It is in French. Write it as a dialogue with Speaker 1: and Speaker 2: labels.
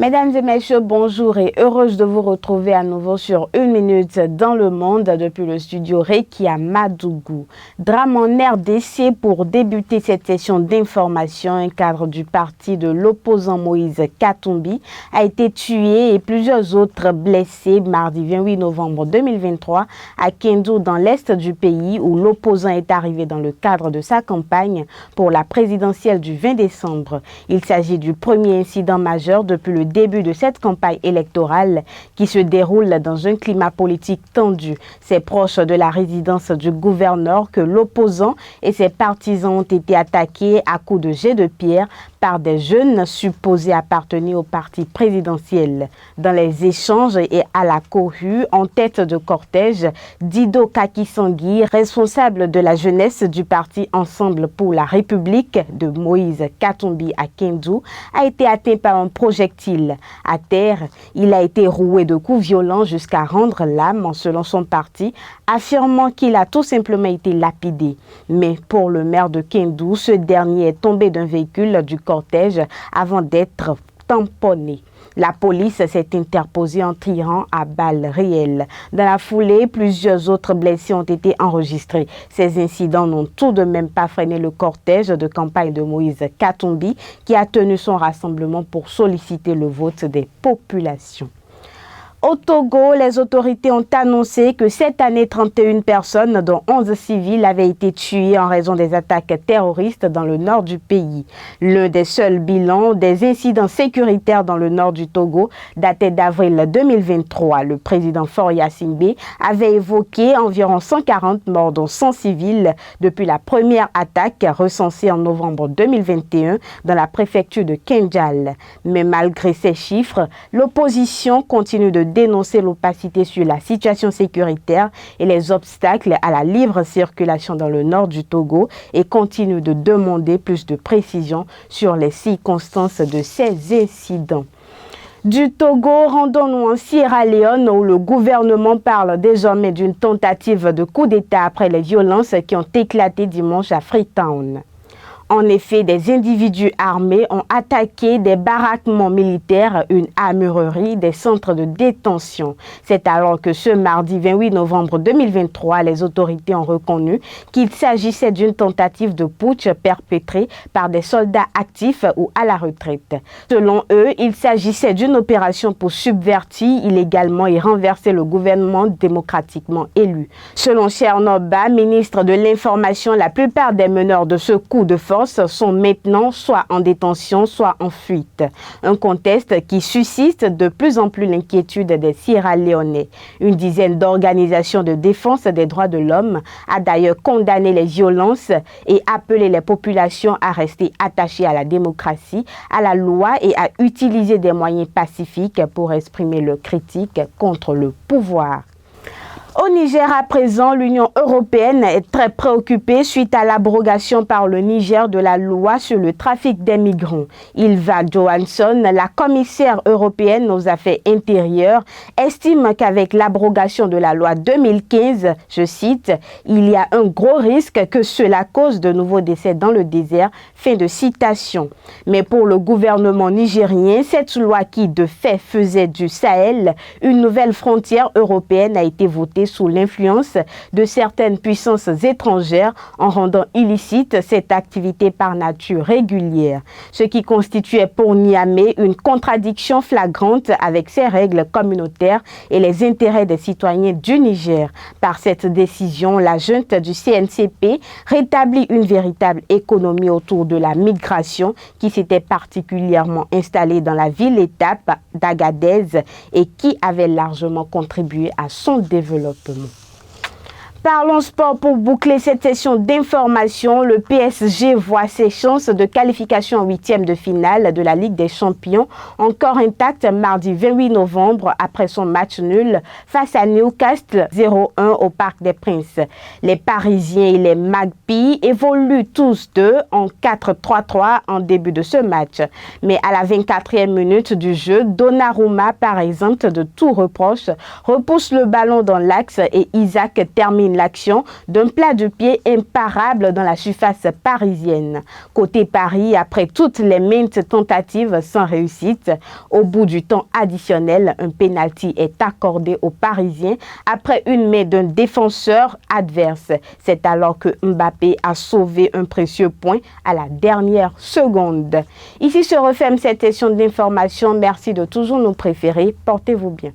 Speaker 1: Mesdames et messieurs, bonjour et heureuse de vous retrouver à nouveau sur Une Minute dans le Monde depuis le studio Reiki à Madougou. Drame en RDC pour débuter cette session d'information. Un cadre du parti de l'opposant Moïse Katumbi a été tué et plusieurs autres blessés mardi 28 novembre 2023 à Kendou dans l'est du pays où l'opposant est arrivé dans le cadre de sa campagne pour la présidentielle du 20 décembre. Il s'agit du premier incident majeur depuis le début de cette campagne électorale qui se déroule dans un climat politique tendu. C'est proche de la résidence du gouverneur que l'opposant et ses partisans ont été attaqués à coups de jets de pierre par des jeunes supposés appartenir au parti présidentiel. Dans les échanges et à la cohue, en tête de cortège, Dido Kakisangui, responsable de la jeunesse du parti Ensemble pour la République de Moïse Katumbi à Kendou, a été atteint par un projectile. À terre, il a été roué de coups violents jusqu'à rendre l'âme, selon son parti, affirmant qu'il a tout simplement été lapidé. Mais pour le maire de Kendou, ce dernier est tombé d'un véhicule du cortège avant d'être tamponné. La police s'est interposée en tirant à balles réelles. Dans la foulée, plusieurs autres blessés ont été enregistrés. Ces incidents n'ont tout de même pas freiné le cortège de campagne de Moïse Katumbi qui a tenu son rassemblement pour solliciter le vote des populations. Au Togo, les autorités ont annoncé que cette année, 31 personnes, dont 11 civils, avaient été tuées en raison des attaques terroristes dans le nord du pays. L'un des seuls bilans des incidents sécuritaires dans le nord du Togo datait d'avril 2023. Le président Faure Gnassingbé avait évoqué environ 140 morts, dont 100 civils, depuis la première attaque recensée en novembre 2021 dans la préfecture de Kendjal. Mais malgré ces chiffres, l'opposition continue de dénoncer l'opacité sur la situation sécuritaire et les obstacles à la libre circulation dans le nord du Togo et continue de demander plus de précisions sur les circonstances de ces incidents. Du Togo, rendons-nous en Sierra Leone où le gouvernement parle désormais d'une tentative de coup d'État après les violences qui ont éclaté dimanche à Freetown. En effet, des individus armés ont attaqué des baraquements militaires, une armurerie, des centres de détention. C'est alors que ce mardi 28 novembre 2023, les autorités ont reconnu qu'il s'agissait d'une tentative de putsch perpétrée par des soldats actifs ou à la retraite. Selon eux, il s'agissait d'une opération pour subvertir illégalement et renverser le gouvernement démocratiquement élu. Selon Chernoba, ministre de l'Information, la plupart des meneurs de ce coup de force sont maintenant soit en détention, soit en fuite. Un contexte qui suscite de plus en plus l'inquiétude des Sierra-Léonais. Une dizaine d'organisations de défense des droits de l'homme a d'ailleurs condamné les violences et appelé les populations à rester attachées à la démocratie, à la loi et à utiliser des moyens pacifiques pour exprimer leurs critiques contre le pouvoir. Au Niger à présent, l'Union européenne est très préoccupée suite à l'abrogation par le Niger de la loi sur le trafic des migrants. Ylva Johansson, la commissaire européenne aux affaires intérieures, estime qu'avec l'abrogation de la loi 2015, je cite, « il y a un gros risque que cela cause de nouveaux décès dans le désert », fin de citation. Mais pour le gouvernement nigérien, cette loi qui de fait faisait du Sahel une nouvelle frontière européenne a été votée sous l'influence de certaines puissances étrangères en rendant illicite cette activité par nature régulière, ce qui constituait pour Niamey une contradiction flagrante avec ses règles communautaires et les intérêts des citoyens du Niger. Par cette décision, la junte du CNCP rétablit une véritable économie autour de la migration qui s'était particulièrement installée dans la ville-étape d'Agadez et qui avait largement contribué à son développement. Parlons sport pour boucler cette session d'information. Le PSG voit ses chances de qualification en huitième de finale de la Ligue des Champions encore intactes mardi 28 novembre après son match nul face à Newcastle 0-1 au Parc des Princes. Les Parisiens et les Magpies évoluent tous deux en 4-3-3 en début de ce match. Mais à la 24e minute du jeu, Donnarumma, par exemple, de tout reproche, repousse le ballon dans l'axe et Isaac termine termine l'action d'un plat de pied imparable dans la surface parisienne. Côté Paris, après toutes les maintes tentatives sans réussite, au bout du temps additionnel, un pénalty est accordé aux Parisiens après une main d'un défenseur adverse. C'est alors que Mbappé a sauvé un précieux point à la dernière seconde. Ici se referme cette session d'information. Merci de toujours nous préférer. Portez-vous bien.